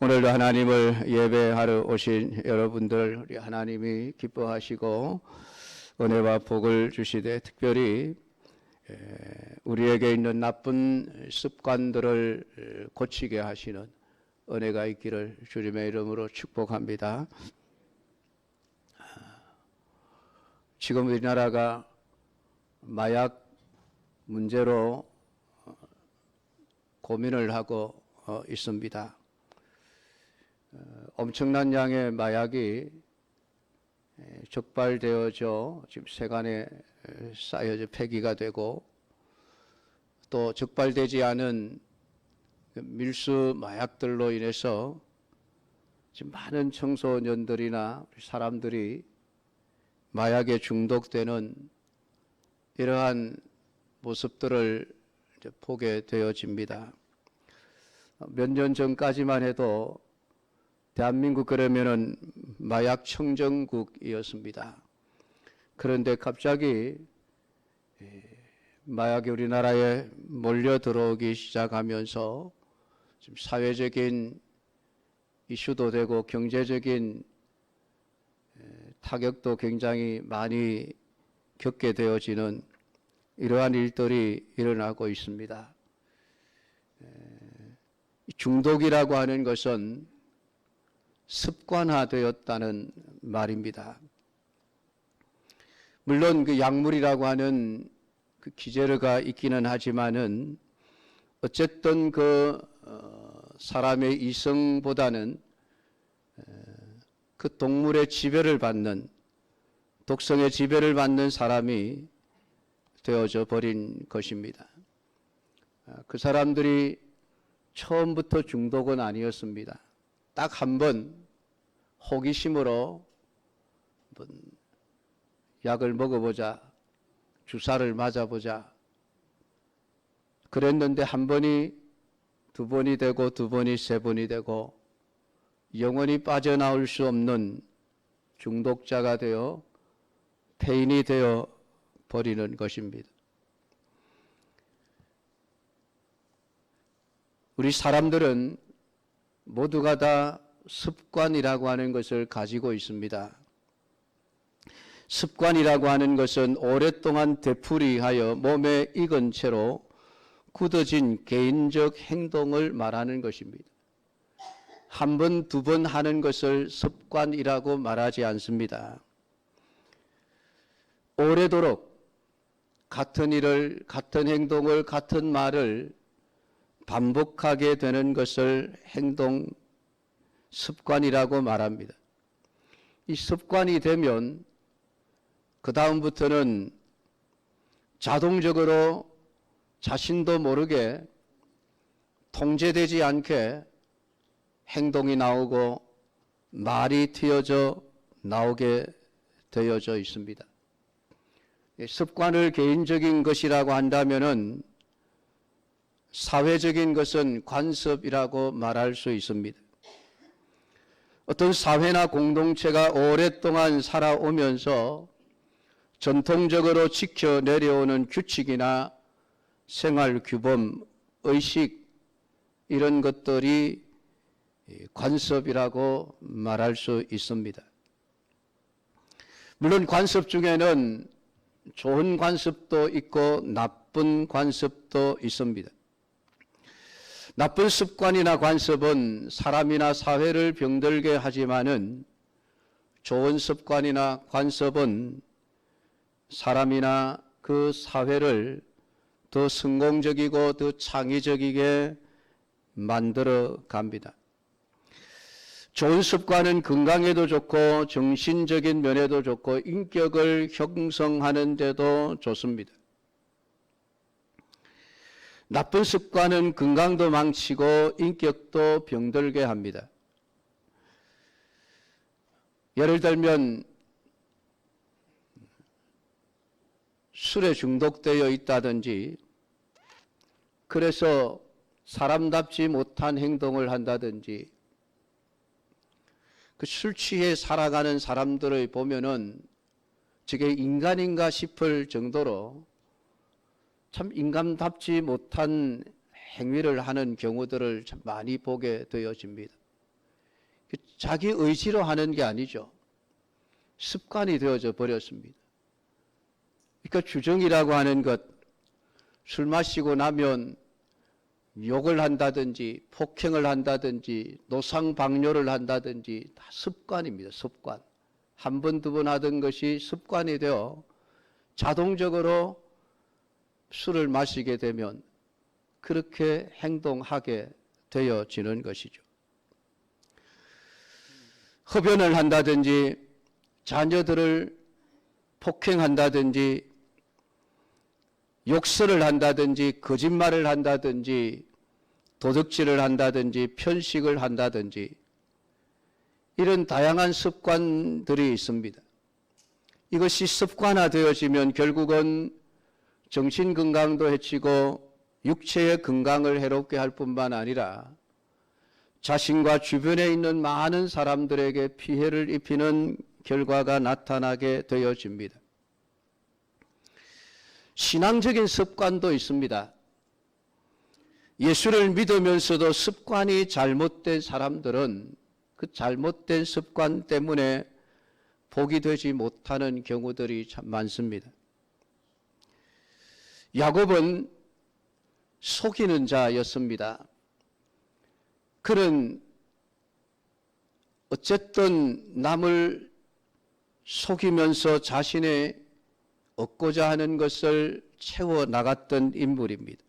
오늘도 하나님을 예배하러 오신 여러분들, 우리 하나님이 기뻐하시고 은혜와 복을 주시되, 특별히 우리에게 있는 나쁜 습관들을 고치게 하시는 은혜가 있기를 주님의 이름으로 축복합니다. 지금 우리나라가 마약 문제로 고민을 하고 있습니다. 엄청난 양의 마약이 적발되어져 지금 세간에 쌓여져 폐기가 되고, 또 적발되지 않은 밀수 마약들로 인해서 지금 많은 청소년들이나 사람들이 마약에 중독되는 이러한 모습들을 보게 되어집니다. 몇 년 전까지만 해도 대한민국 그러면은 마약 청정국이었습니다. 그런데 갑자기 마약이 우리나라에 몰려 들어오기 시작하면서 지금 사회적인 이슈도 되고 경제적인 타격도 굉장히 많이 겪게 되어지는 이러한 일들이 일어나고 있습니다. 중독이라고 하는 것은 습관화되었다는 말입니다. 물론 그 약물이라고 하는 그 기제르가 있기는 하지만은 어쨌든 그 사람의 이성보다는 그 동물의 지배를 받는, 독성의 지배를 받는 사람이 되어져 버린 것입니다. 그 사람들이 처음부터 중독은 아니었습니다. 딱 한 번 호기심으로 한번 약을 먹어보자, 주사를 맞아보자 그랬는데, 한 번이 두 번이 되고 두 번이 세 번이 되고 영원히 빠져나올 수 없는 중독자가 되어 폐인이 되어 버리는 것입니다. 우리 사람들은 모두가 다 습관이라고 하는 것을 가지고 있습니다. 습관이라고 하는 것은 오랫동안 되풀이하여 몸에 익은 채로 굳어진 개인적 행동을 말하는 것입니다. 한 번, 두 번 하는 것을 습관이라고 말하지 않습니다. 오래도록 같은 일을, 같은 행동을, 같은 말을 반복하게 되는 것을 행동 습관이라고 말합니다. 이 습관이 되면 그 다음부터는 자동적으로 자신도 모르게 통제되지 않게 행동이 나오고 말이 튀어져 나오게 되어져 있습니다. 습관을 개인적인 것이라고 한다면은 사회적인 것은 관습이라고 말할 수 있습니다. 어떤 사회나 공동체가 오랫동안 살아오면서 전통적으로 지켜 내려오는 규칙이나 생활 규범, 의식, 이런 것들이 관습이라고 말할 수 있습니다. 물론 관습 중에는 좋은 관습도 있고 나쁜 관습도 있습니다. 나쁜 습관이나 관습은 사람이나 사회를 병들게 하지만은, 좋은 습관이나 관습은 사람이나 그 사회를 더 성공적이고 더 창의적이게 만들어 갑니다. 좋은 습관은 건강에도 좋고 정신적인 면에도 좋고 인격을 형성하는 데도 좋습니다. 나쁜 습관은 건강도 망치고 인격도 병들게 합니다. 예를 들면 술에 중독되어 있다든지, 그래서 사람답지 못한 행동을 한다든지, 그 술 취해 살아가는 사람들을 보면은 저게 인간인가 싶을 정도로 참 인간답지 못한 행위를 하는 경우들을 참 많이 보게 되어집니다. 자기 의지로 하는 게 아니죠. 습관이 되어져 버렸습니다. 그러니까 주정이라고 하는 것, 술 마시고 나면 욕을 한다든지 폭행을 한다든지 노상방뇨를 한다든지 다 습관입니다. 습관. 한 번, 두 번 하던 것이 습관이 되어 자동적으로 술을 마시게 되면 그렇게 행동하게 되어지는 것이죠. 흡연을 한다든지 자녀들을 폭행한다든지 욕설을 한다든지 거짓말을 한다든지 도둑질을 한다든지 편식을 한다든지 이런 다양한 습관들이 있습니다. 이것이 습관화되어지면 결국은 정신 건강도 해치고 육체의 건강을 해롭게 할 뿐만 아니라 자신과 주변에 있는 많은 사람들에게 피해를 입히는 결과가 나타나게 되어집니다. 신앙적인 습관도 있습니다. 예수를 믿으면서도 습관이 잘못된 사람들은 그 잘못된 습관 때문에 복이 되지 못하는 경우들이 참 많습니다. 야곱은 속이는 자였습니다. 그는 어쨌든 남을 속이면서 자신의 얻고자 하는 것을 채워나갔던 인물입니다.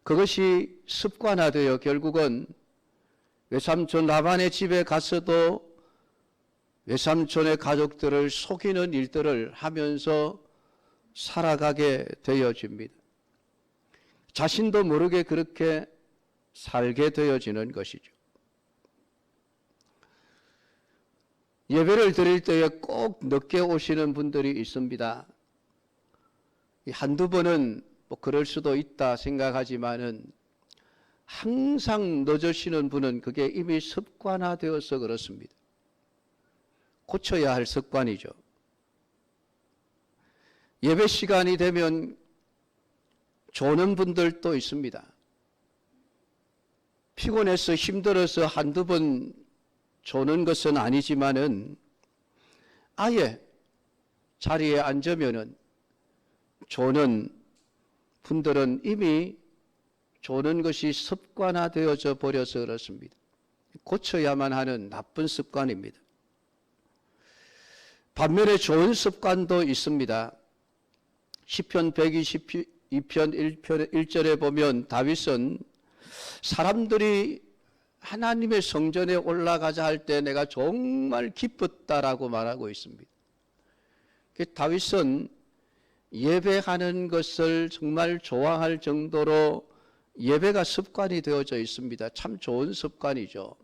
그것이 습관화되어 결국은 외삼촌 라반의 집에 가서도 외삼촌의 가족들을 속이는 일들을 하면서 살아가게 되어집니다. 자신도 모르게 그렇게 살게 되어지는 것이죠. 예배를 드릴 때에 꼭 늦게 오시는 분들이 있습니다. 한두 번은 뭐 그럴 수도 있다 생각하지만은 항상 늦으시는 분은 그게 이미 습관화되어서 그렇습니다. 고쳐야 할 습관이죠. 예배 시간이 되면 조는 분들도 있습니다. 피곤해서 힘들어서 한두 번 조는 것은 아니지만은 아예 자리에 앉으면은 조는 분들은 이미 조는 것이 습관화되어져 버려서 그렇습니다. 고쳐야만 하는 나쁜 습관입니다. 반면에 좋은 습관도 있습니다. 시편 122편 1절에 보면 다윗은 사람들이 하나님의 성전에 올라가자 할 때 내가 정말 기뻤다라고 말하고 있습니다. 다윗은 예배하는 것을 정말 좋아할 정도로 예배가 습관이 되어져 있습니다. 참 좋은 습관이죠.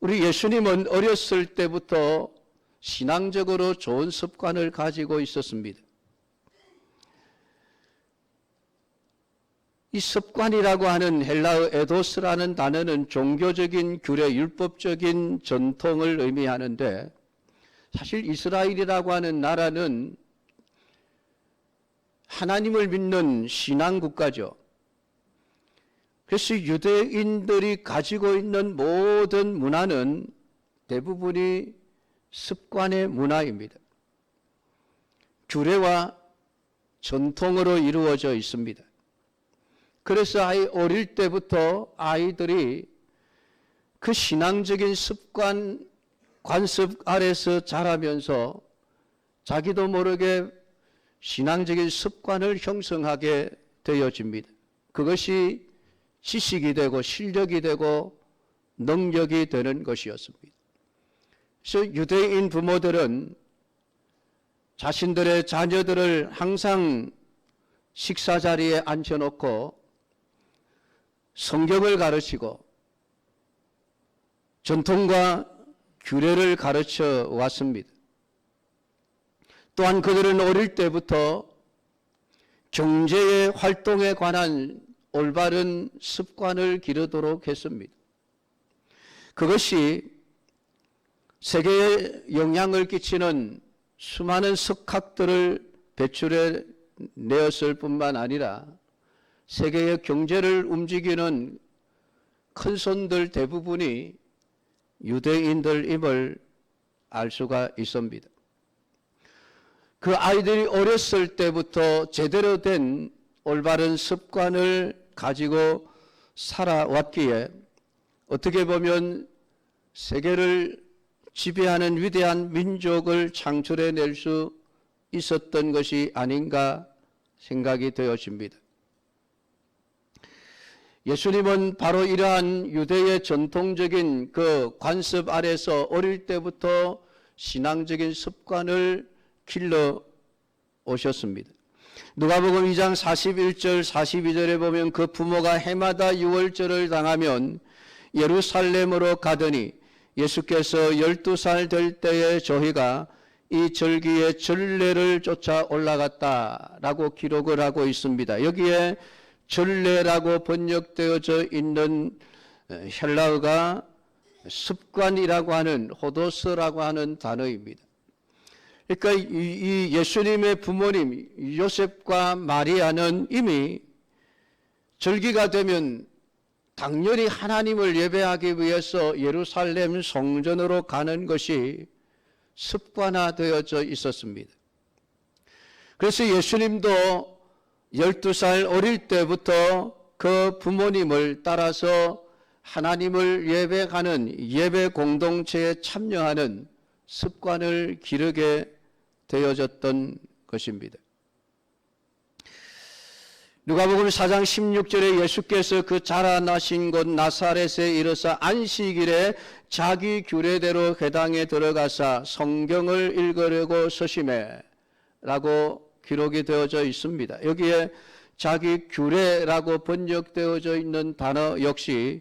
우리 예수님은 어렸을 때부터 신앙적으로 좋은 습관을 가지고 있었습니다. 이 습관이라고 하는 헬라어 에도스라는 단어는 종교적인 규례, 율법적인 전통을 의미하는데 사실 이스라엘이라고 하는 나라는 하나님을 믿는 신앙국가죠. 그래서 유대인들이 가지고 있는 모든 문화는 대부분이 습관의 문화입니다. 규례와 전통으로 이루어져 있습니다. 그래서 어릴 때부터 아이들이 그 신앙적인 습관, 관습 아래서 자라면서 자기도 모르게 신앙적인 습관을 형성하게 되어집니다. 그것이 지식이 되고 실력이 되고 능력이 되는 것이었습니다. 그래서 유대인 부모들은 자신들의 자녀들을 항상 식사 자리에 앉혀놓고 성경을 가르치고 전통과 규례를 가르쳐 왔습니다. 또한 그들은 어릴 때부터 경제의 활동에 관한 올바른 습관을 기르도록 했습니다. 그것이 세계에 영향을 끼치는 수많은 석학들을 배출해 내었을 뿐만 아니라 세계의 경제를 움직이는 큰손들 대부분이 유대인들임을 알 수가 있습니다. 그 아이들이 어렸을 때부터 제대로 된 올바른 습관을 가지고 살아왔기에 어떻게 보면 세계를 지배하는 위대한 민족을 창출해낼 수 있었던 것이 아닌가 생각이 되어집니다. 예수님은 바로 이러한 유대의 전통적인 그 관습 아래서 어릴 때부터 신앙적인 습관을 길러 오셨습니다. 누가복음 2장 41절 42절에 보면 그 부모가 해마다 유월절을 당하면 예루살렘으로 가더니 예수께서 12살 될 때에 저희가 이 절기에 전례를 쫓아 올라갔다라고 기록을 하고 있습니다. 여기에 전례라고 번역되어져 있는 헬라어가 습관이라고 하는 호도스라고 하는 단어입니다. 그러니까 이 예수님의 부모님 요셉과 마리아는 이미 절기가 되면 당연히 하나님을 예배하기 위해서 예루살렘 성전으로 가는 것이 습관화되어져 있었습니다. 그래서 예수님도 12살 어릴 때부터 그 부모님을 따라서 하나님을 예배하는 예배 공동체에 참여하는 습관을 기르게 되어졌던 것입니다. 누가복음 4장 16절에 예수께서 그 자라나신 곳 나사렛에 이르사 안식일에 자기 규례대로 회당에 들어가사 성경을 읽으려고 서심해 라고 기록이 되어져 있습니다. 여기에 자기 규례라고 번역되어져 있는 단어 역시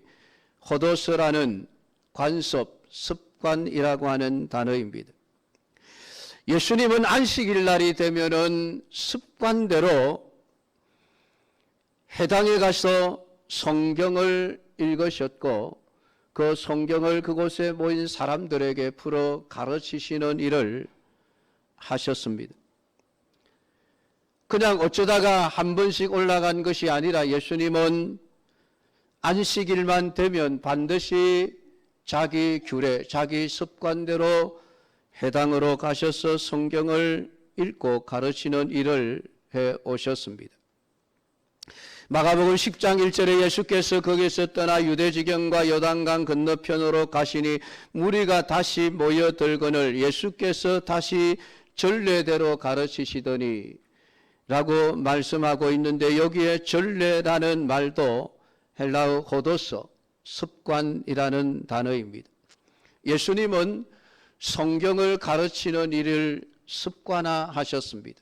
호도스라는 관습, 습관이라고 하는 단어입니다. 예수님은 안식일 날이 되면은 습관대로 회당에 가서 성경을 읽으셨고 그 성경을 그곳에 모인 사람들에게 풀어 가르치시는 일을 하셨습니다. 그냥 어쩌다가 한 번씩 올라간 것이 아니라 예수님은 안식일만 되면 반드시 자기 규례, 자기 습관대로 회당으로 가셔서 성경을 읽고 가르치는 일을 해 오셨습니다. 마가복음 10장 1절에 예수께서 거기서 떠나 유대지경과 요단강 건너편으로 가시니 무리가 다시 모여들거늘 예수께서 다시 전례대로 가르치시더니 라고 말씀하고 있는데 여기에 전례라는 말도 헬라어 호도서, 습관이라는 단어입니다. 예수님은 성경을 가르치는 일을 습관화하셨습니다.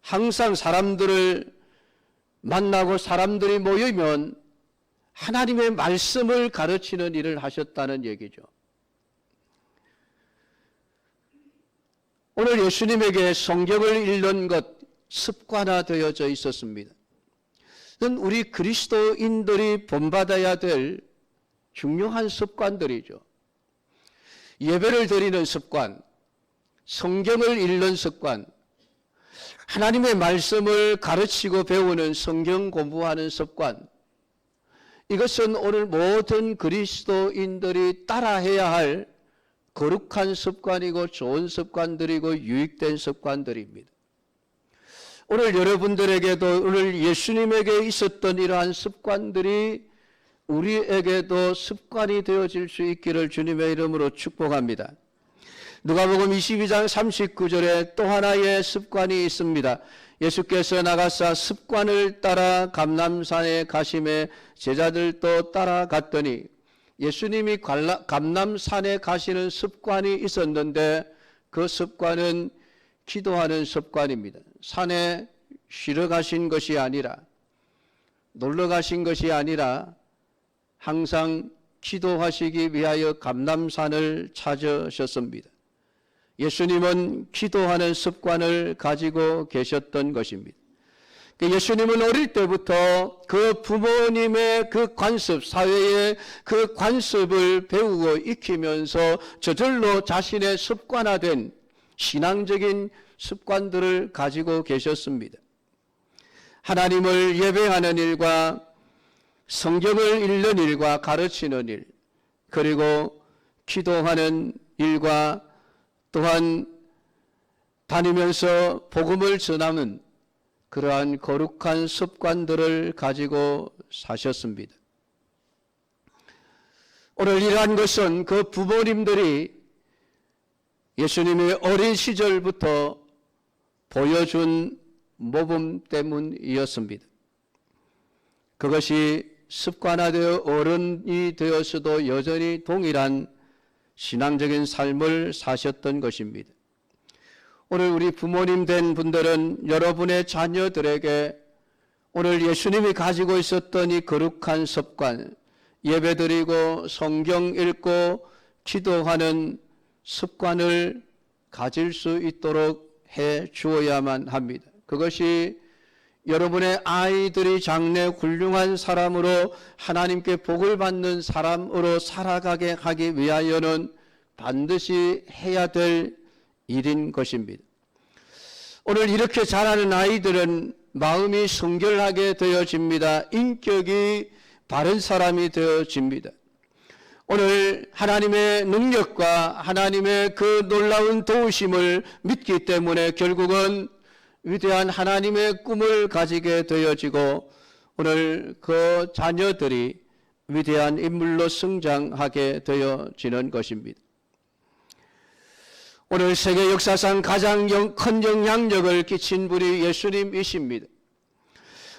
항상 사람들을 만나고 사람들이 모이면 하나님의 말씀을 가르치는 일을 하셨다는 얘기죠. 오늘 예수님에게 성경을 읽는 것 습관화되어져 있었습니다. 이건 우리 그리스도인들이 본받아야 될 중요한 습관들이죠. 예배를 드리는 습관, 성경을 읽는 습관, 하나님의 말씀을 가르치고 배우는 성경 공부하는 습관, 이것은 오늘 모든 그리스도인들이 따라해야 할 거룩한 습관이고 좋은 습관들이고 유익된 습관들입니다. 오늘 여러분들에게도 오늘 예수님에게 있었던 이러한 습관들이 우리에게도 습관이 되어질 수 있기를 주님의 이름으로 축복합니다. 누가복음 22장 39절에 또 하나의 습관이 있습니다. 예수께서 나가사 습관을 따라 감람산에 가심에 제자들도 따라갔더니 예수님이 감람산에 가시는 습관이 있었는데 그 습관은 기도하는 습관입니다. 산에 쉬러 가신 것이 아니라 놀러 가신 것이 아니라 항상 기도하시기 위하여 감람산을 찾으셨습니다. 예수님은 기도하는 습관을 가지고 계셨던 것입니다. 예수님은 어릴 때부터 그 부모님의 그 관습, 사회의 그 관습을 배우고 익히면서 저절로 자신의 습관화된 신앙적인 습관들을 가지고 계셨습니다. 하나님을 예배하는 일과 성경을 읽는 일과 가르치는 일, 그리고 기도하는 일과 또한 다니면서 복음을 전하는 그러한 거룩한 습관들을 가지고 사셨습니다. 오늘 이러한 것은 그 부모님들이 예수님의 어린 시절부터 보여준 모범 때문이었습니다. 그것이 습관화되어 어른이 되어서도 여전히 동일한 신앙적인 삶을 사셨던 것입니다. 오늘 우리 부모님 된 분들은 여러분의 자녀들에게 오늘 예수님이 가지고 있었던 이 거룩한 습관, 예배드리고 성경 읽고 기도하는 습관을 가질 수 있도록 해 주어야만 합니다. 그것이 여러분의 아이들이 장래 훌륭한 사람으로 하나님께 복을 받는 사람으로 살아가게 하기 위하여는 반드시 해야 될 일인 것입니다. 오늘 이렇게 자라는 아이들은 마음이 성결하게 되어집니다. 인격이 바른 사람이 되어집니다. 오늘 하나님의 능력과 하나님의 그 놀라운 도우심을 믿기 때문에 결국은 위대한 하나님의 꿈을 가지게 되어지고 오늘 그 자녀들이 위대한 인물로 성장하게 되어지는 것입니다. 오늘 세계 역사상 가장 큰 영향력을 끼친 분이 예수님이십니다.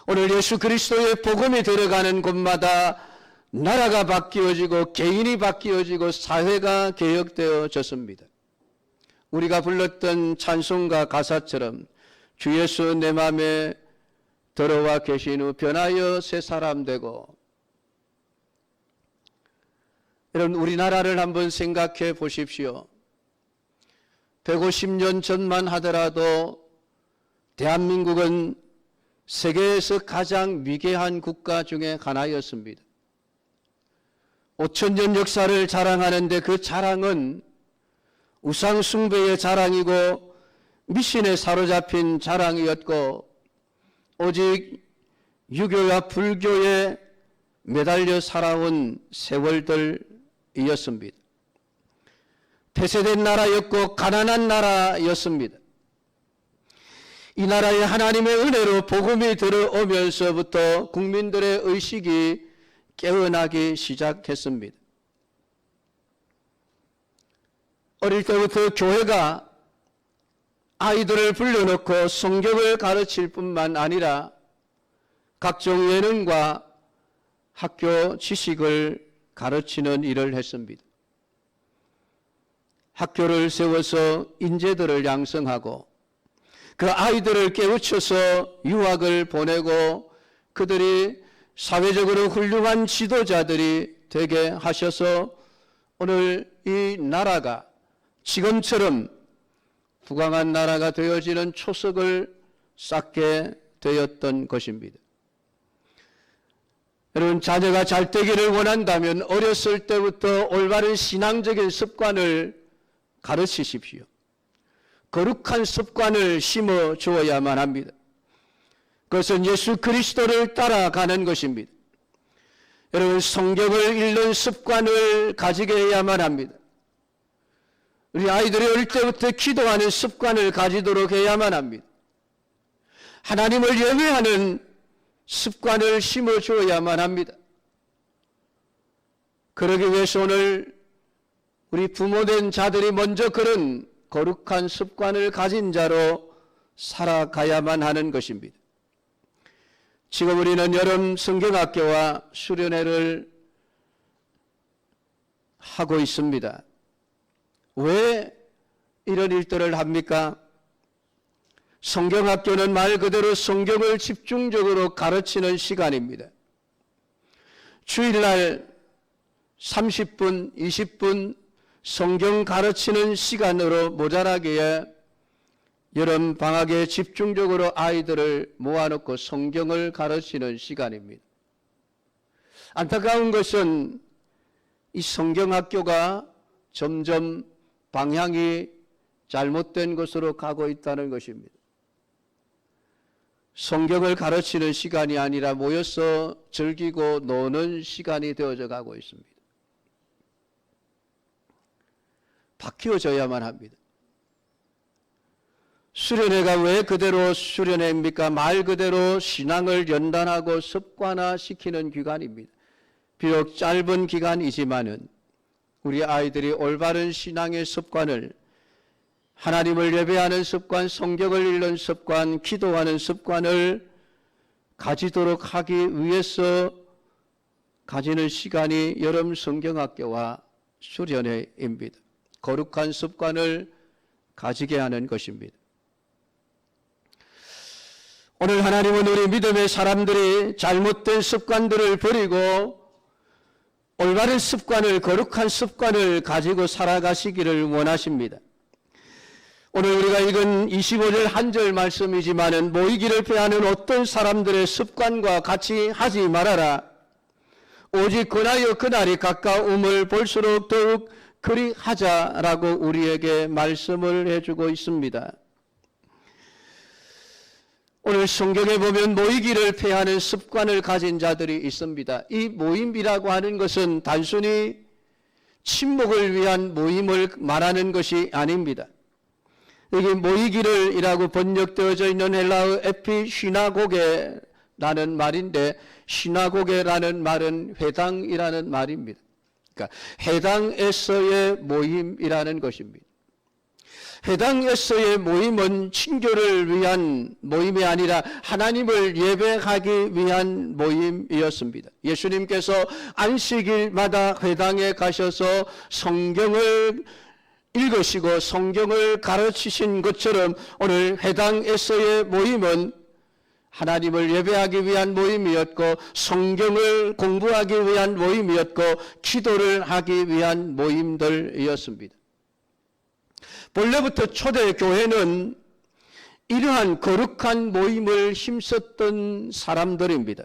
오늘 예수 그리스도의 복음이 들어가는 곳마다 나라가 바뀌어지고 개인이 바뀌어지고 사회가 개혁되어졌습니다. 우리가 불렀던 찬송가 가사처럼 주 예수 내 맘에 들어와 계신 후 변하여 새 사람 되고. 여러분, 우리나라를 한번 생각해 보십시오. 150년 전만 하더라도 대한민국은 세계에서 가장 위대한 국가 중에 하나였습니다. 5,000년 역사를 자랑하는데 그 자랑은 우상 숭배의 자랑이고 미신에 사로잡힌 자랑이었고 오직 유교와 불교에 매달려 살아온 세월들이었습니다. 폐쇄된 나라였고 가난한 나라였습니다. 이 나라에 하나님의 은혜로 복음이 들어오면서부터 국민들의 의식이 깨어나기 시작했습니다. 어릴 때부터 교회가 아이들을 불러놓고 성경을 가르칠 뿐만 아니라 각종 예능과 학교 지식을 가르치는 일을 했습니다. 학교를 세워서 인재들을 양성하고 그 아이들을 깨우쳐서 유학을 보내고 그들이 사회적으로 훌륭한 지도자들이 되게 하셔서 오늘 이 나라가 지금처럼 부강한 나라가 되어지는 초석을 쌓게 되었던 것입니다. 여러분, 자녀가 잘 되기를 원한다면 어렸을 때부터 올바른 신앙적인 습관을 가르치십시오. 거룩한 습관을 심어 주어야만 합니다. 그것은 예수 그리스도를 따라가는 것입니다. 여러분, 성경을 읽는 습관을 가지게 해야만 합니다. 우리 아이들이 어릴 때부터 기도하는 습관을 가지도록 해야만 합니다. 하나님을 예배하는 습관을 심어 주어야만 합니다. 그러기 위해서 오늘 우리 부모된 자들이 먼저 그런 거룩한 습관을 가진 자로 살아가야만 하는 것입니다. 지금 우리는 여름 성경학교와 수련회를 하고 있습니다. 왜 이런 일들을 합니까? 성경학교는 말 그대로 성경을 집중적으로 가르치는 시간입니다. 주일날 30분, 20분 성경 가르치는 시간으로 모자라기에 여름 방학에 집중적으로 아이들을 모아놓고 성경을 가르치는 시간입니다. 안타까운 것은 이 성경학교가 점점 방향이 잘못된 것으로 가고 있다는 것입니다. 성경을 가르치는 시간이 아니라 모여서 즐기고 노는 시간이 되어져 가고 있습니다. 바뀌어져야만 합니다. 수련회가 왜 그대로 수련회입니까? 말 그대로 신앙을 연단하고 습관화시키는 기간입니다. 비록 짧은 기간이지만은 우리 아이들이 올바른 신앙의 습관을, 하나님을 예배하는 습관, 성경을 읽는 습관, 기도하는 습관을 가지도록 하기 위해서 가지는 시간이 여름 성경학교와 수련회입니다. 거룩한 습관을 가지게 하는 것입니다. 오늘 하나님은 우리 믿음의 사람들이 잘못된 습관들을 버리고 올바른 습관을, 거룩한 습관을 가지고 살아가시기를 원하십니다. 오늘 우리가 읽은 25절 한 절 말씀이지만은 모이기를 패하는 어떤 사람들의 습관과 같이 하지 말아라. 오직 권하여 그날이 가까움을 볼수록 더욱 그리하자라고 우리에게 말씀을 해주고 있습니다. 오늘 성경에 보면 모이기를 패하는 습관을 가진 자들이 있습니다. 이 모임이라고 하는 것은 단순히 친목을 위한 모임을 말하는 것이 아닙니다. 여기 모이기를이라고 번역되어져 있는 헬라어 에피시나고게라는 말인데, 시나고게라는 말은 회당이라는 말입니다. 그러니까 회당에서의 모임이라는 것입니다. 회당에서의 모임은 친교를 위한 모임이 아니라 하나님을 예배하기 위한 모임이었습니다. 예수님께서 안식일마다 회당에 가셔서 성경을 읽으시고 성경을 가르치신 것처럼 오늘 회당에서의 모임은 하나님을 예배하기 위한 모임이었고, 성경을 공부하기 위한 모임이었고, 기도를 하기 위한 모임들이었습니다. 본래부터 초대교회는 이러한 거룩한 모임을 힘썼던 사람들입니다.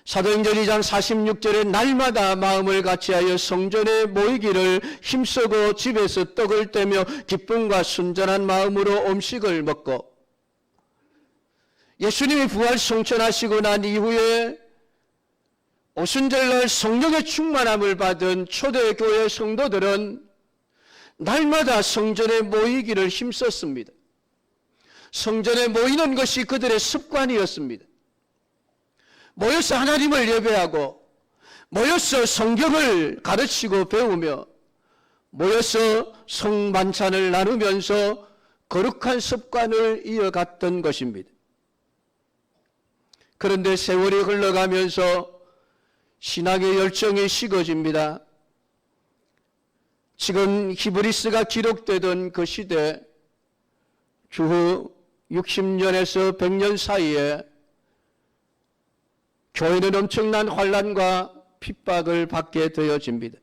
사도행전 2장 46절에 날마다 마음을 같이하여 성전에 모이기를 힘쓰고 집에서 떡을 떼며 기쁨과 순전한 마음으로 음식을 먹고, 예수님이 부활 성천하시고 난 이후에 오순절날 성령의 충만함을 받은 초대교회 성도들은 날마다 성전에 모이기를 힘썼습니다. 성전에 모이는 것이 그들의 습관이었습니다. 모여서 하나님을 예배하고, 모여서 성경을 가르치고 배우며, 모여서 성만찬을 나누면서 거룩한 습관을 이어갔던 것입니다. 그런데 세월이 흘러가면서 신앙의 열정이 식어집니다. 지금 히브리스가 기록되던 그 시대, 주후 60년에서 100년 사이에 교회는 엄청난 환난과 핍박을 받게 되어집니다.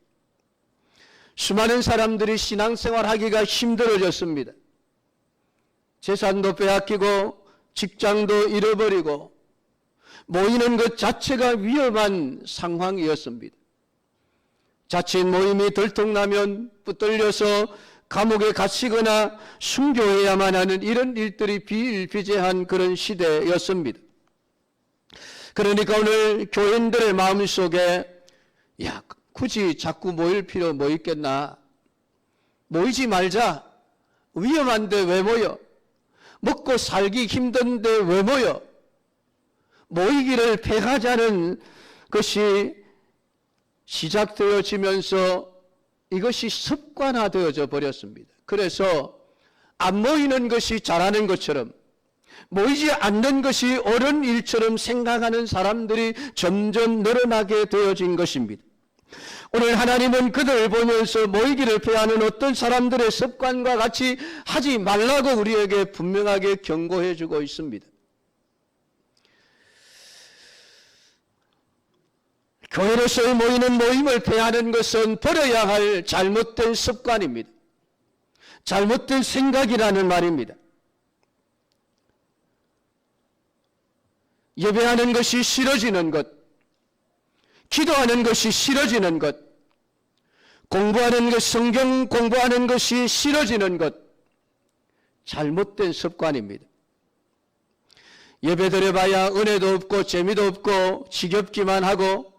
수많은 사람들이 신앙생활하기가 힘들어졌습니다. 재산도 빼앗기고 직장도 잃어버리고 모이는 것 자체가 위험한 상황이었습니다. 자칫 모임이 들통나면 붙들려서 감옥에 갇히거나 순교해야만 하는 이런 일들이 비일비재한 그런 시대였습니다. 그러니까 오늘 교인들의 마음속에 굳이 자꾸 모일 필요 뭐 있겠나? 모이지 말자. 위험한데 왜 모여? 먹고 살기 힘든데 왜 모여? 모이기를 패하자는 것이 시작되어지면서 이것이 습관화되어져 버렸습니다. 그래서 안 모이는 것이 잘하는 것처럼, 모이지 않는 것이 옳은 일처럼 생각하는 사람들이 점점 늘어나게 되어진 것입니다. 오늘 하나님은 그들을 보면서 모이기를 패하는 어떤 사람들의 습관과 같이 하지 말라고 우리에게 분명하게 경고해 주고 있습니다. 교회로서의 모이는 모임을 패하는 것은 버려야 할 잘못된 습관입니다. 잘못된 생각이라는 말입니다. 예배하는 것이 싫어지는 것, 기도하는 것이 싫어지는 것, 공부하는 것, 성경 공부하는 것이 싫어지는 것, 잘못된 습관입니다. 예배 드려봐야 은혜도 없고 재미도 없고 지겹기만 하고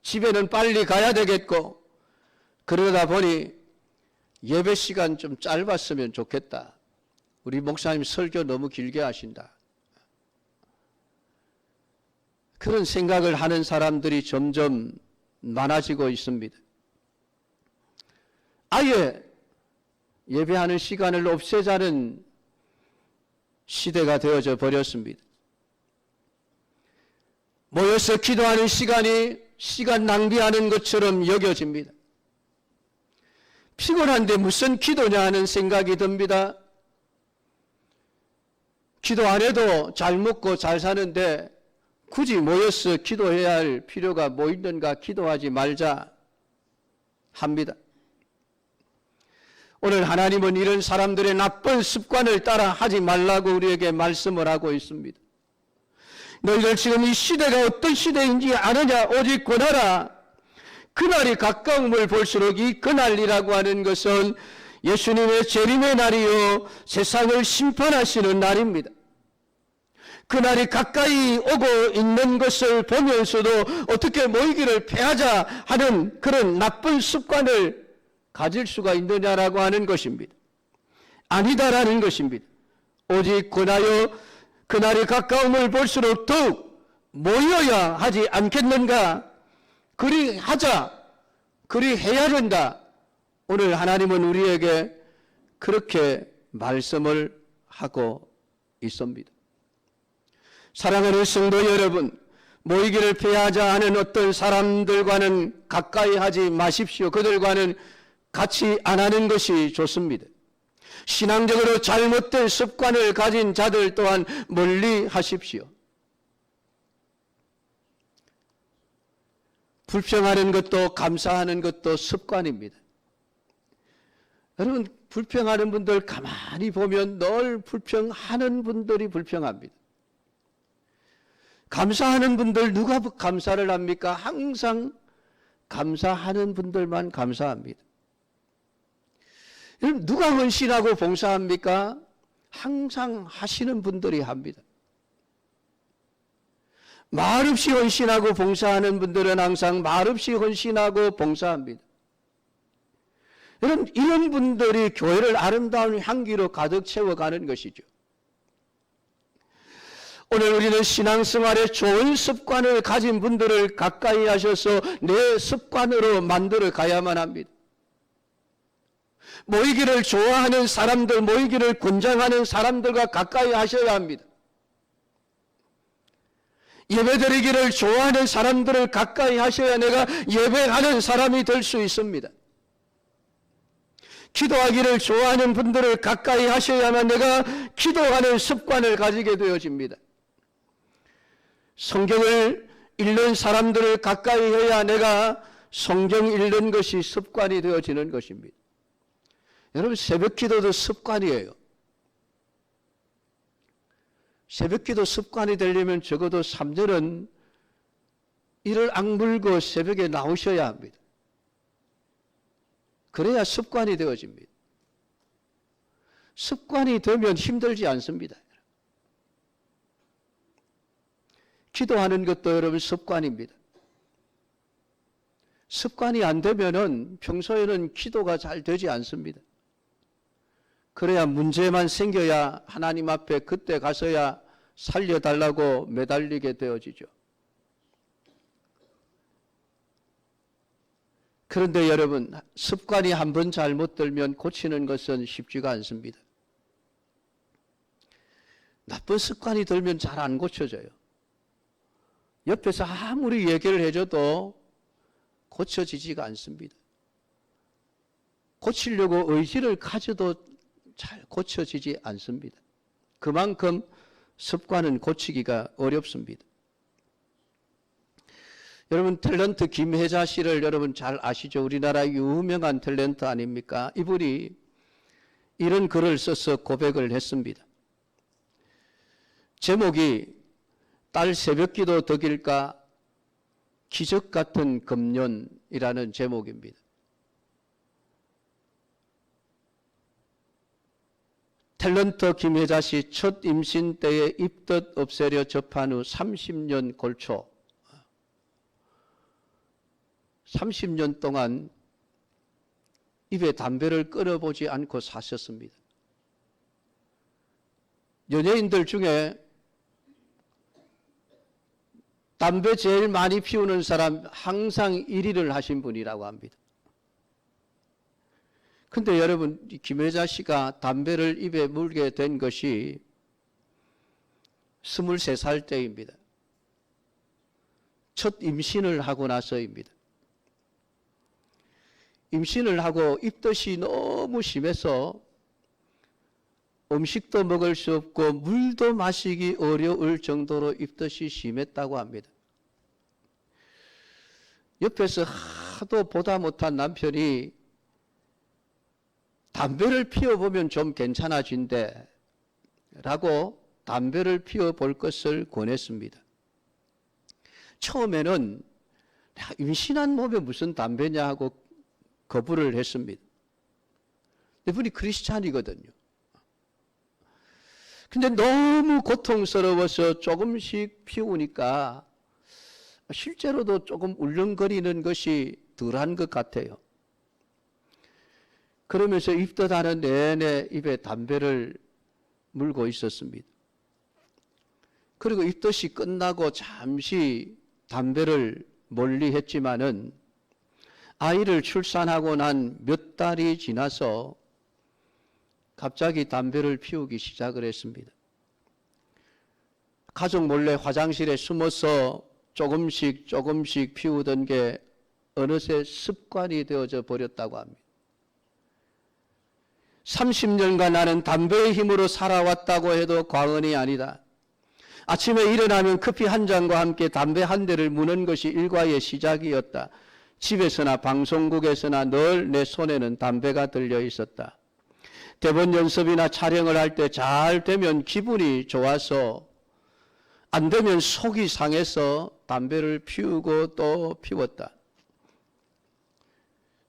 집에는 빨리 가야 되겠고 그러다 보니 예배 시간 좀 짧았으면 좋겠다. 우리 목사님 설교 너무 길게 하신다. 그런 생각을 하는 사람들이 점점 많아지고 있습니다. 아예 예배하는 시간을 없애자는 시대가 되어져 버렸습니다. 모여서 기도하는 시간이 시간 낭비하는 것처럼 여겨집니다. 피곤한데 무슨 기도냐 하는 생각이 듭니다. 기도 안 해도 잘 먹고 잘 사는데 굳이 모여서 기도해야 할 필요가 뭐 있는가, 기도하지 말자 합니다. 오늘 하나님은 이런 사람들의 나쁜 습관을 따라 하지 말라고 우리에게 말씀을 하고 있습니다. 너희들 지금 이 시대가 어떤 시대인지 아느냐? 오직 권하라. 그날이 가까움을 볼수록 이 그날이라고 하는 것은 예수님의 재림의 날이요 세상을 심판하시는 날입니다. 그날이 가까이 오고 있는 것을 보면서도 어떻게 모이기를 패하자 하는 그런 나쁜 습관을 가질 수가 있느냐라고 하는 것입니다. 아니다라는 것입니다. 오직 권하여 그날이 가까움을 볼수록 더욱 모여야 하지 않겠는가? 그리 하자, 그리 해야 된다. 오늘 하나님은 우리에게 그렇게 말씀을 하고 있습니다. 사랑하는 성도 여러분, 모이기를 피하자 하는 어떤 사람들과는 가까이 하지 마십시오. 그들과는 같이 안 하는 것이 좋습니다. 신앙적으로 잘못된 습관을 가진 자들 또한 멀리 하십시오. 불평하는 것도 감사하는 것도 습관입니다. 여러분, 불평하는 분들 가만히 보면 늘 불평하는 분들이 불평합니다. 감사하는 분들 누가 감사를 합니까? 항상 감사하는 분들만 감사합니다. 여러분, 누가 헌신하고 봉사합니까? 항상 하시는 분들이 합니다. 말없이 헌신하고 봉사하는 분들은 항상 말없이 헌신하고 봉사합니다. 여러분, 이런 분들이 교회를 아름다운 향기로 가득 채워가는 것이죠. 오늘 우리는 신앙생활에 좋은 습관을 가진 분들을 가까이 하셔서 내 습관으로 만들어 가야만 합니다. 모이기를 좋아하는 사람들, 모이기를 권장하는 사람들과 가까이 하셔야 합니다. 예배드리기를 좋아하는 사람들을 가까이 하셔야 내가 예배하는 사람이 될 수 있습니다. 기도하기를 좋아하는 분들을 가까이 하셔야만 내가 기도하는 습관을 가지게 되어집니다. 성경을 읽는 사람들을 가까이 해야 내가 성경 읽는 것이 습관이 되어지는 것입니다. 여러분, 새벽 기도도 습관이에요. 새벽 기도 습관이 되려면 적어도 3년은 이를 악물고 새벽에 나오셔야 합니다. 그래야 습관이 되어집니다. 습관이 되면 힘들지 않습니다. 기도하는 것도 여러분 습관입니다. 습관이 안 되면은 평소에는 기도가 잘 되지 않습니다. 그래야 문제만 생겨야 하나님 앞에 그때 가서야 살려달라고 매달리게 되어지죠. 그런데 여러분, 습관이 한번 잘못 들면 고치는 것은 쉽지가 않습니다. 나쁜 습관이 들면 잘 안 고쳐져요. 옆에서 아무리 얘기를 해줘도 고쳐지지가 않습니다. 고치려고 의지를 가져도 잘 고쳐지지 않습니다. 그만큼 습관은 고치기가 어렵습니다. 여러분, 탤런트 김혜자 씨를 여러분 잘 아시죠? 우리나라 유명한 탤런트 아닙니까? 이분이 이런 글을 써서 고백을 했습니다. 제목이 딸 새벽기도 덕일까 기적 같은 금년이라는 제목입니다. 탤런트 김혜자 씨 첫 임신 때에 입덧 없애려 접한 후 30년 골초 30년 동안 입에 담배를 끊어보지 않고 사셨습니다. 연예인들 중에 담배 제일 많이 피우는 사람 항상 1위를 하신 분이라고 합니다. 근데 여러분, 김혜자 씨가 담배를 입에 물게 된 것이 23살 때입니다. 첫 임신을 하고 나서입니다. 임신을 하고 입덧이 너무 심해서 음식도 먹을 수 없고 물도 마시기 어려울 정도로 입덧이 심했다고 합니다. 옆에서 하도 보다 못한 남편이 담배를 피워보면 좀 괜찮아진대 라고 담배를 피워볼 것을 권했습니다. 처음에는 임신한 몸에 무슨 담배냐 하고 거부를 했습니다. 이분이 크리스찬이거든요. 근데 너무 고통스러워서 조금씩 피우니까 실제로도 조금 울렁거리는 것이 덜한 것 같아요. 그러면서 입덧하는 내내 입에 담배를 물고 있었습니다. 그리고 입덧이 끝나고 잠시 담배를 멀리 했지만은 아이를 출산하고 난 몇 달이 지나서 갑자기 담배를 피우기 시작을 했습니다. 가족 몰래 화장실에 숨어서 조금씩 피우던 게 어느새 습관이 되어져 버렸다고 합니다. 30년간 나는 담배의 힘으로 살아왔다고 해도 과언이 아니다. 아침에 일어나면 커피 한 잔과 함께 담배 한 대를 무는 것이 일과의 시작이었다. 집에서나 방송국에서나 늘 내 손에는 담배가 들려 있었다. 대본 연습이나 촬영을 할 때 잘 되면 기분이 좋아서 안 되면 속이 상해서 담배를 피우고 또 피웠다.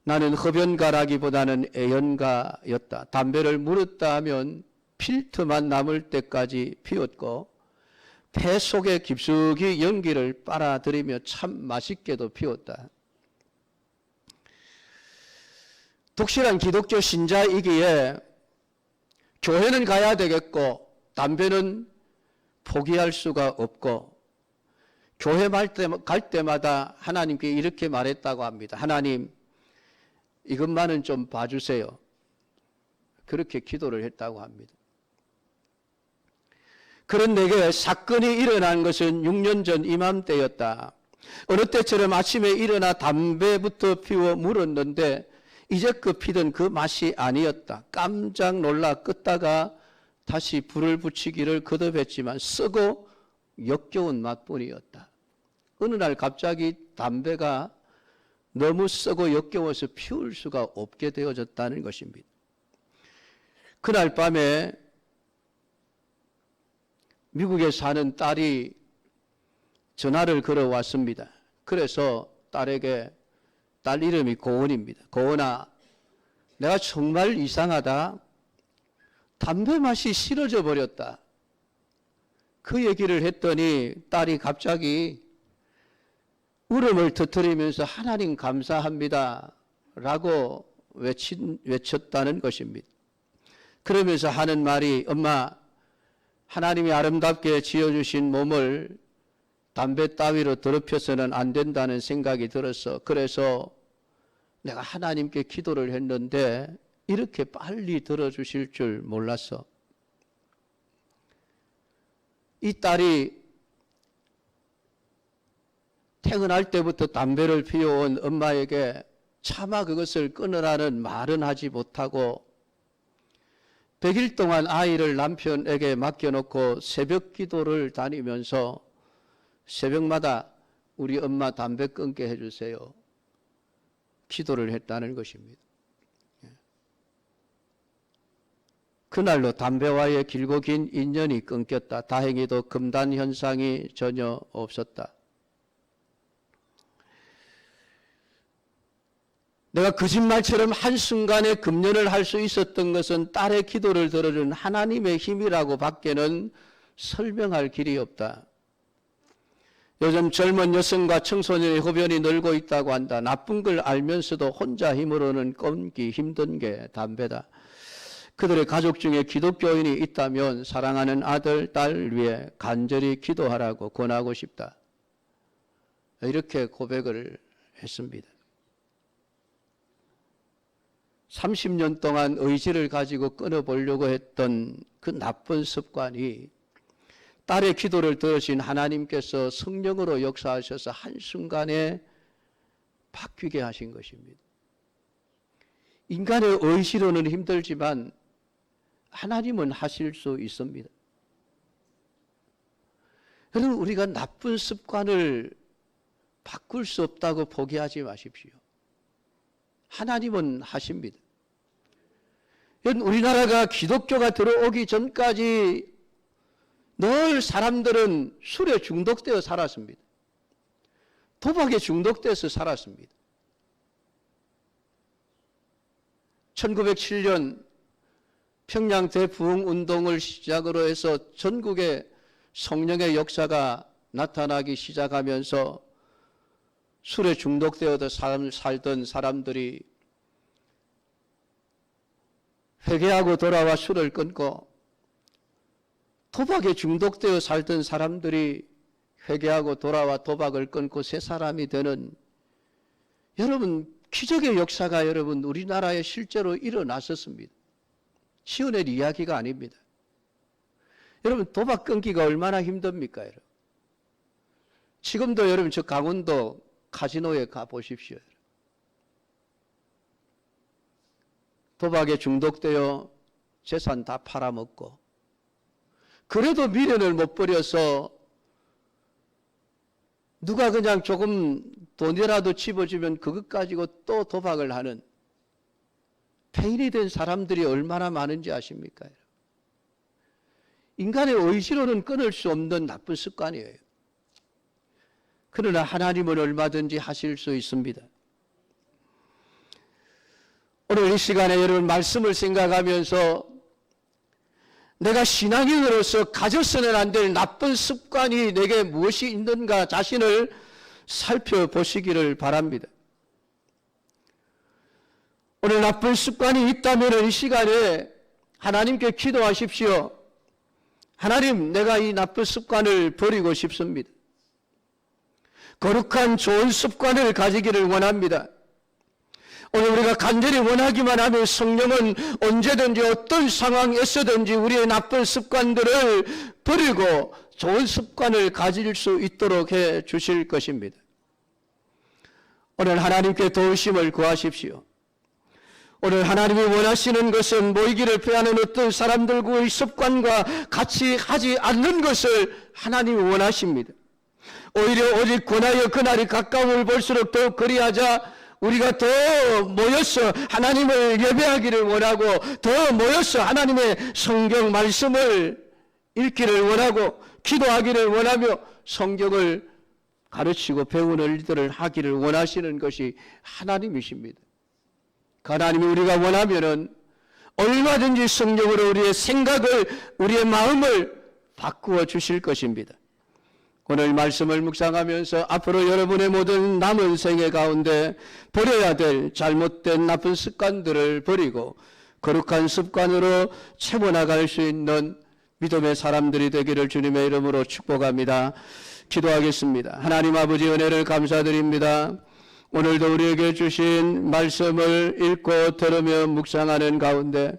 나는 흡연가라기보다는 애연가였다. 담배를 물었다 하면 필터만 남을 때까지 피웠고 폐 속에 깊숙이 연기를 빨아들이며 참 맛있게도 피웠다. 독실한 기독교 신자이기에 교회는 가야 되겠고 담배는 포기할 수가 없고 교회 갈 때마다 하나님께 이렇게 말했다고 합니다. 하나님, 이것만은 좀 봐주세요. 그렇게 기도를 했다고 합니다. 그런 내게 사건이 일어난 것은 6년 전 이맘때였다. 어느 때처럼 아침에 일어나 담배부터 피워 물었는데 이제껏 피던 그 맛이 아니었다. 깜짝 놀라 끄다가 다시 불을 붙이기를 거듭했지만 쓰고 역겨운 맛뿐이었다. 어느 날 갑자기 담배가 너무 쓰고 역겨워서 피울 수가 없게 되어졌다는 것입니다. 그날 밤에 미국에 사는 딸이 전화를 걸어왔습니다. 그래서 딸에게, 딸 이름이 고은입니다. 고은아, 내가 정말 이상하다. 담배 맛이 싫어져 버렸다. 그 얘기를 했더니 딸이 갑자기 울음을 터뜨리면서 하나님 감사합니다 라고 외쳤다는 것입니다. 그러면서 하는 말이, 엄마, 하나님이 아름답게 지어주신 몸을 담배 따위로 더럽혀서는 안 된다는 생각이 들어서 그래서 내가 하나님께 기도를 했는데 이렇게 빨리 들어주실 줄 몰랐어. 이 딸이 퇴근할 때부터 담배를 피워온 엄마에게 차마 그것을 끊으라는 말은 하지 못하고 100일 동안 아이를 남편에게 맡겨놓고 새벽 기도를 다니면서 새벽마다 우리 엄마 담배 끊게 해주세요. 기도를 했다는 것입니다. 그날로 담배와의 길고 긴 인연이 끊겼다. 다행히도 금단 현상이 전혀 없었다. 내가 거짓말처럼 한순간에 금연을 할 수 있었던 것은 딸의 기도를 들어준 하나님의 힘이라고 밖에는 설명할 길이 없다. 요즘 젊은 여성과 청소년의 흡연이 늘고 있다고 한다. 나쁜 걸 알면서도 혼자 힘으로는 끊기 힘든 게 담배다. 그들의 가족 중에 기독교인이 있다면 사랑하는 아들, 딸 위해 간절히 기도하라고 권하고 싶다. 이렇게 고백을 했습니다. 30년 동안 의지를 가지고 끊어보려고 했던 그 나쁜 습관이 딸의 기도를 들으신 하나님께서 성령으로 역사하셔서 한순간에 바뀌게 하신 것입니다. 인간의 의지로는 힘들지만 하나님은 하실 수 있습니다. 여러분, 우리가 나쁜 습관을 바꿀 수 없다고 포기하지 마십시오. 하나님은 하십니다. 우리나라가 기독교가 들어오기 전까지 늘 사람들은 술에 중독되어 살았습니다. 도박에 중독돼서 살았습니다. 1907년 평양 대부흥운동을 시작으로 해서 전국에 성령의 역사가 나타나기 시작하면서 술에 중독되어 살던 사람들이 회개하고 돌아와 술을 끊고, 도박에 중독되어 살던 사람들이 회개하고 돌아와 도박을 끊고 새 사람이 되는, 여러분, 기적의 역사가 여러분 우리나라에 실제로 일어났었습니다. 지어낸 이야기가 아닙니다. 여러분, 도박 끊기가 얼마나 힘듭니까? 여러분, 지금도 여러분 저 강원도 카지노에 가보십시오. 도박에 중독되어 재산 다 팔아먹고, 그래도 미련을 못 버려서 누가 그냥 조금 돈이라도 집어주면 그것 가지고 또 도박을 하는 폐인이 된 사람들이 얼마나 많은지 아십니까? 인간의 의지로는 끊을 수 없는 나쁜 습관이에요. 그러나 하나님은 얼마든지 하실 수 있습니다. 오늘 이 시간에 여러분 말씀을 생각하면서 내가 신앙인으로서 가졌어는 안 될 나쁜 습관이 내게 무엇이 있는가 자신을 살펴보시기를 바랍니다. 오늘 나쁜 습관이 있다면 이 시간에 하나님께 기도하십시오. 하나님, 내가 이 나쁜 습관을 버리고 싶습니다. 거룩한 좋은 습관을 가지기를 원합니다. 오늘 우리가 간절히 원하기만 하면 성령은 언제든지 어떤 상황에서든지 우리의 나쁜 습관들을 버리고 좋은 습관을 가질 수 있도록 해 주실 것입니다. 오늘 하나님께 도우심을 구하십시오. 오늘 하나님이 원하시는 것은 모이기를 피하는 어떤 사람들과의 습관과 같이 하지 않는 것을 하나님이 원하십니다. 오히려 오직 권하여 그날이 가까움을 볼수록 더욱 그리하자 우리가 더 모여서 하나님을 예배하기를 원하고, 더 모여서 하나님의 성경 말씀을 읽기를 원하고 기도하기를 원하며 성경을 가르치고 배우는 일들을 하기를 원하시는 것이 하나님이십니다. 하나님이 우리가 원하면은 얼마든지 성령으로 우리의 생각을, 우리의 마음을 바꾸어 주실 것입니다. 오늘 말씀을 묵상하면서 앞으로 여러분의 모든 남은 생애 가운데 버려야 될 잘못된 나쁜 습관들을 버리고 거룩한 습관으로 채워나갈 수 있는 믿음의 사람들이 되기를 주님의 이름으로 축복합니다. 기도하겠습니다. 하나님 아버지, 은혜를 감사드립니다. 오늘도 우리에게 주신 말씀을 읽고 들으며 묵상하는 가운데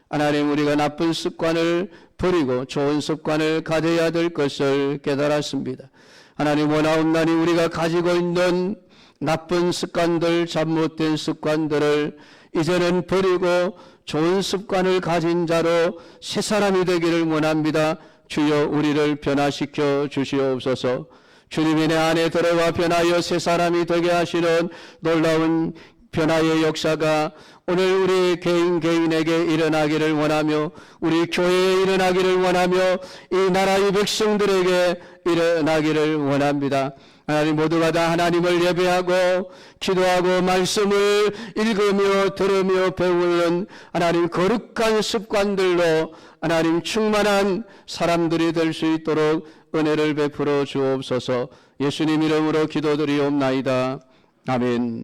하나님, 우리가 나쁜 습관을 버리고 좋은 습관을 가져야 될 것을 깨달았습니다. 하나님, 원하옵나니 우리가 가지고 있는 나쁜 습관들, 잘못된 습관들을 이제는 버리고 좋은 습관을 가진 자로 새 사람이 되기를 원합니다. 주여, 우리를 변화시켜 주시옵소서. 주님이 내 안에 들어와 변하여 새 사람이 되게 하시는 놀라운 변화의 역사가 오늘 우리 개인에게 일어나기를 원하며, 우리 교회에 일어나기를 원하며, 이 나라의 백성들에게 일어나기를 원합니다. 하나님 모두가 다 하나님을 예배하고 기도하고 말씀을 읽으며 들으며 배우는 하나님 거룩한 습관들로 하나님 충만한 사람들이 될 수 있도록 은혜를 베풀어 주옵소서. 예수님 이름으로 기도드리옵나이다. 아멘.